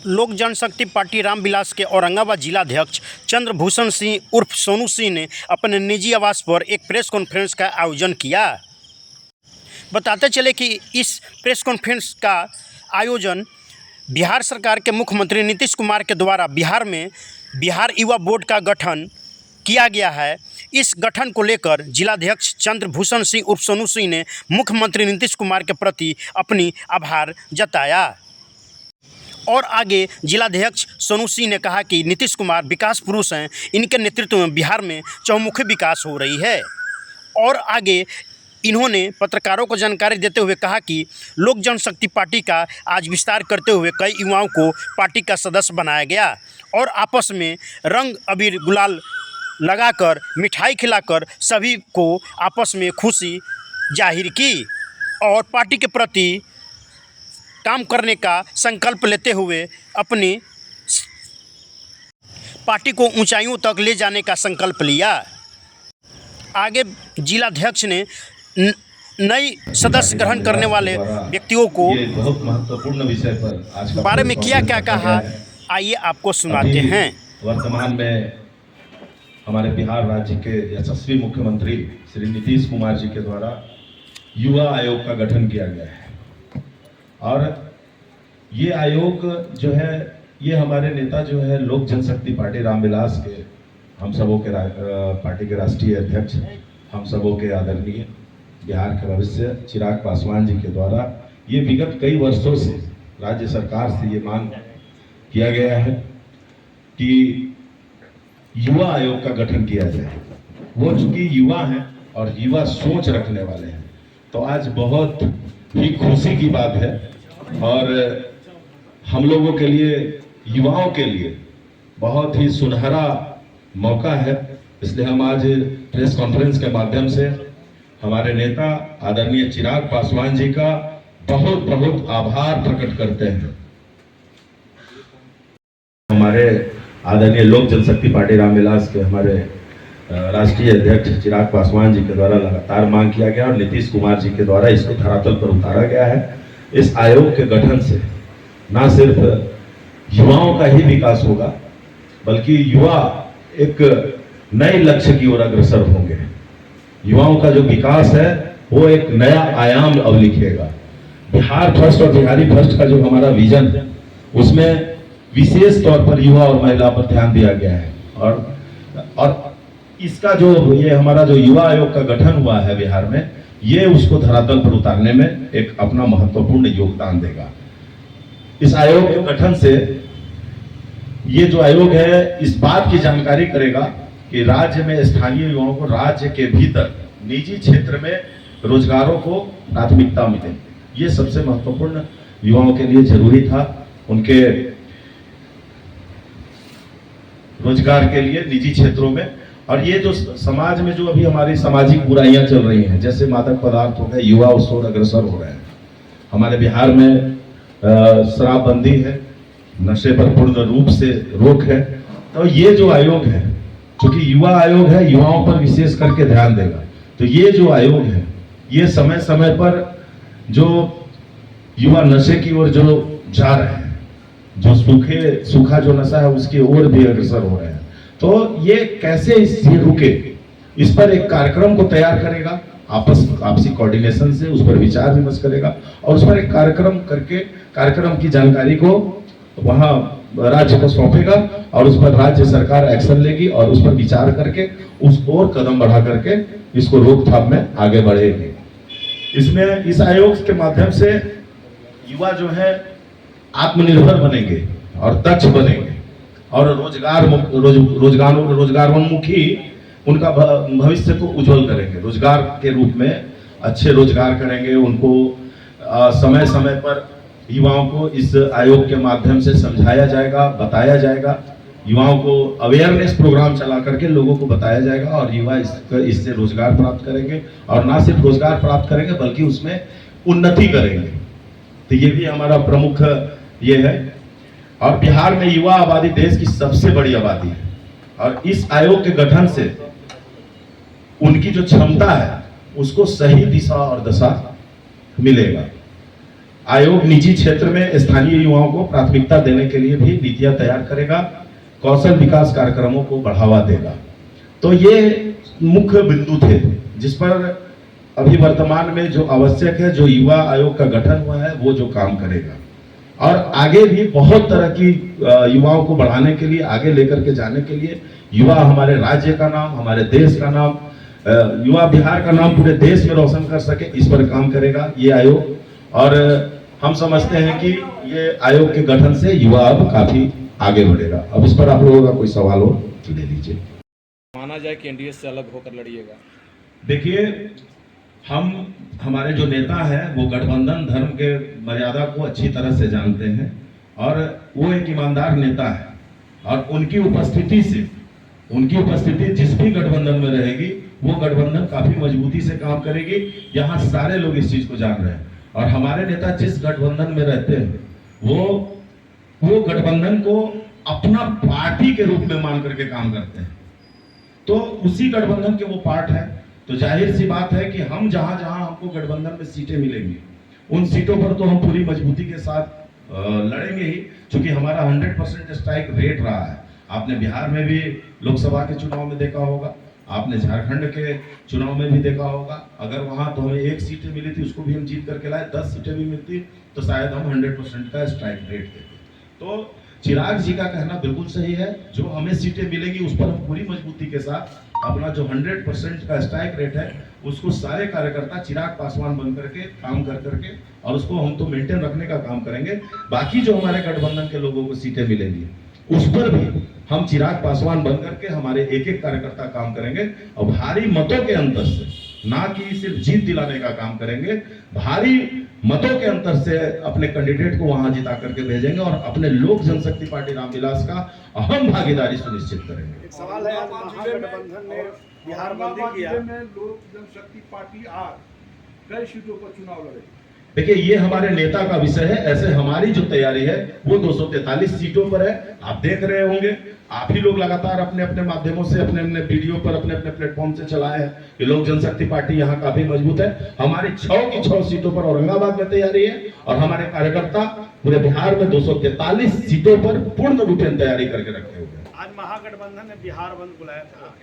लोक जनशक्ति पार्टी रामविलास के औरंगाबाद जिलाध्यक्ष चंद्रभूषण सिंह उर्फ सोनू सिंह ने अपने निजी आवास पर एक प्रेस कॉन्फ्रेंस का आयोजन किया। बताते चले कि इस प्रेस कॉन्फ्रेंस का आयोजन बिहार सरकार के मुख्यमंत्री नीतीश कुमार के द्वारा बिहार में बिहार युवा बोर्ड का गठन किया गया है। इस गठन को लेकर जिलाध्यक्ष चंद्रभूषण सिंह उर्फ सोनू सिंह ने मुख्यमंत्री नीतीश कुमार के प्रति अपनी आभार जताया और आगे जिलाध्यक्ष सोनू सिंह ने कहा कि नीतीश कुमार विकास पुरुष हैं, इनके नेतृत्व में बिहार में चहुमुखी विकास हो रही है। और आगे इन्होंने पत्रकारों को जानकारी देते हुए कहा कि लोक जनशक्ति पार्टी का आज विस्तार करते हुए कई युवाओं को पार्टी का सदस्य बनाया गया और आपस में रंग अबीर गुलाल लगाकर मिठाई खिलाकर सभी को आपस में खुशी जाहिर की और पार्टी के प्रति काम करने का संकल्प लेते हुए अपनी पार्टी को ऊंचाइयों तक ले जाने का संकल्प लिया। आगे जिलाध्यक्ष ने नई सदस्य ग्रहण करने वाले व्यक्तियों को बहुत महत्वपूर्ण विषय पर आज बारे में क्या कहा, आइए आपको सुनाते हैं। वर्तमान में हमारे बिहार राज्य के यशस्वी मुख्यमंत्री श्री नीतीश कुमार जी के द्वारा युवा आयोग का गठन किया गया है और ये आयोग जो है ये हमारे नेता जो है लोक जनशक्ति पार्टी रामविलास के हम सबों के पार्टी के राष्ट्रीय अध्यक्ष हम सबों के आदरणीय बिहार के भविष्य चिराग पासवान जी के द्वारा ये विगत कई वर्षों से राज्य सरकार से ये मांग किया गया है कि युवा आयोग का गठन किया जाए। वो चूंकि युवा हैं और युवा सोच रखने वाले हैं तो आज बहुत ही खुशी की बात है और हम लोगों के लिए युवाओं के लिए बहुत ही सुनहरा मौका है। इसलिए हम आज प्रेस कॉन्फ्रेंस के माध्यम से हमारे नेता आदरणीय चिराग पासवान जी का बहुत बहुत आभार प्रकट करते हैं। हमारे आदरणीय लोक जनशक्ति पार्टी रामविलास के हमारे राष्ट्रीय अध्यक्ष चिराग पासवान जी के द्वारा लगातार मांग किया गया और नीतीश कुमार जी के द्वारा इसको धरातल पर उतारा गया है। इस आयोग के गठन से न सिर्फ युवाओं का ही विकास होगा बल्कि युवा एक नए लक्ष्य की ओर अग्रसर होंगे। युवाओं का जो विकास है वो एक नया आयाम अब लिखेगा। बिहार फर्स्ट और बिहारी फर्स्ट का जो हमारा विजन है उसमें विशेष तौर पर युवा और महिला पर ध्यान दिया गया है और इसका जो ये हमारा जो युवा आयोग का गठन हुआ है बिहार में ये उसको धरातल पर उतारने में एक अपना महत्वपूर्ण योगदान देगा। इस आयोग के गठन से ये जो आयोग है इस बात की जानकारी करेगा कि राज्य में स्थानीय युवाओं को राज्य के भीतर निजी क्षेत्र में रोजगारों को प्राथमिकता मिले। ये सबसे महत्वपूर्ण युवाओं के लिए जरूरी था, उनके रोजगार के लिए निजी क्षेत्रों में। और ये जो समाज में जो अभी हमारी सामाजिक बुराइयां चल रही हैं जैसे मादक पदार्थ हो गए, युवा उस ओर अग्रसर हो रहे हैं। हमारे बिहार में शराबबंदी है, नशे पर पूर्ण रूप से रोक है। तो ये जो आयोग है क्योंकि युवा आयोग है युवाओं पर विशेष करके ध्यान देगा। तो ये जो आयोग है ये समय समय पर जो युवा नशे की ओर जो जा रहे हैं, जो सूखा जो नशा है उसकी ओर भी अग्रसर हो रहे हैं। तो ये कैसे इससे रुके इस पर एक कार्यक्रम को तैयार करेगा, आपसी कोऑर्डिनेशन से उस पर विचार विमर्श करेगा और उस पर एक कार्यक्रम करके कार्यक्रम की जानकारी को वहां राज्य को सौंपेगा और उस पर राज्य सरकार एक्शन लेगी और उस पर विचार करके उस ओर कदम बढ़ा करके इसको रोकथाम में आगे बढ़ेगी। इसमें इस आयोग के माध्यम से युवा जो है आत्मनिर्भर बनेंगे और दक्ष बनेंगे और रोजगारोन्मुखी उनका भविष्य को उज्जवल करेंगे। रोजगार के रूप में अच्छे रोजगार करेंगे। उनको समय समय पर युवाओं को इस आयोग के माध्यम से समझाया जाएगा, बताया जाएगा। युवाओं को अवेयरनेस प्रोग्राम चला करके लोगों को बताया जाएगा और युवा इससे रोजगार प्राप्त करेंगे और ना सिर्फ रोजगार प्राप्त करेंगे बल्कि उसमें उन्नति करेंगे। तो ये भी हमारा प्रमुख ये है। और बिहार में युवा आबादी देश की सबसे बड़ी आबादी है और इस आयोग के गठन से उनकी जो क्षमता है उसको सही दिशा और दशा मिलेगा। आयोग निजी क्षेत्र में स्थानीय युवाओं को प्राथमिकता देने के लिए भी नीतियां तैयार करेगा, कौशल विकास कार्यक्रमों को बढ़ावा देगा। तो ये मुख्य बिंदु थे जिस पर अभी वर्तमान में जो आवश्यक है, जो युवा आयोग का गठन हुआ है वो जो काम करेगा। और आगे भी बहुत तरह की युवाओं को बढ़ाने के लिए, आगे लेकर के जाने के लिए, युवा हमारे राज्य का नाम, हमारे देश का नाम, युवा बिहार का नाम पूरे देश में रोशन कर सके, इस पर काम करेगा ये आयोग। और हम समझते हैं कि ये आयोग के गठन से युवा अब काफी आगे बढ़ेगा। अब इस पर आप लोगों का कोई सवाल हो तो ले लीजिए। माना जाए कि एनडीए से अलग होकर लड़िएगा। देखिए, हमारे जो नेता हैं वो गठबंधन धर्म के मर्यादा को अच्छी तरह से जानते हैं और वो एक ईमानदार नेता है, और उनकी उपस्थिति जिस भी गठबंधन में रहेगी वो गठबंधन काफी मजबूती से काम करेगी। यहाँ सारे लोग इस चीज को जान रहे हैं, और हमारे नेता जिस गठबंधन में रहते हैं वो गठबंधन को अपना पार्टी के रूप में मान करके काम करते हैं। तो उसी गठबंधन के वो पार्ट है। तो जाहिर सी बात है कि हम जहां जहां हमको गठबंधन में सीटें मिलेंगी उन सीटों पर तो हम पूरी मजबूती के साथ लड़ेंगे ही, क्योंकि हमारा 100% स्ट्राइक रेट रहा है। आपने बिहार में भी लोकसभा के चुनाव में देखा होगा, आपने झारखंड के चुनाव में भी देखा होगा। अगर वहां तो हमें 1 सीटें मिली थी, उसको भी हम जीत करके लाए, 10 सीटें भी मिलती तो शायद हम 100% का स्ट्राइक रेट देते। तो चिराग जी का कहना बिल्कुल सही है, जो हमें सीटें मिलेंगी उस पर हम पूरी मजबूती के साथ अपना जो 100% का स्ट्राइक रेट है उसको सारे कार्यकर्ता चिराग पासवान बन करके काम कर करके, और उसको हम तो मेंटेन रखने का काम करेंगे। बाकी जो हमारे गठबंधन के लोगों को सीटें मिलेंगी उस पर भी हम चिराग पासवान बन करके हमारे एक एक कार्यकर्ता काम करेंगे, और भारी मतों के अंतर से, ना कि सिर्फ जीत दिलाने का काम करेंगे, भारी मतों के अंतर से अपने कैंडिडेट को वहां जिता करके भेजेंगे और अपने लोक जनशक्ति पार्टी रामविलास का अहम भागीदारी सुनिश्चित करेंगे। एक सवाल है, आज महागठबंधन ने बिहार बंदी किया में लोक जनशक्ति पार्टी आज कई सीटों पर चुनाव लड़े। देखिए, ये हमारे नेता का विषय है। ऐसे हमारी जो तैयारी है वो 243 सीटों पर है। आप देख रहे होंगे, आप ही लोग लगातार अपने अपने माध्यमों से, अपने अपने वीडियो पर, अपने अपने प्लेटफॉर्म से चलाए हैं कि लोक जनशक्ति पार्टी यहाँ काफी मजबूत है। हमारी 6 की 6 सीटों पर औरंगाबाद में तैयारी है, और हमारे कार्यकर्ता पूरे बिहार में 243 सीटों पर पूर्ण रूपेण तैयारी करके रखे हुए हैं। आज महागठबंधन ने बिहार बंद बुलाया था।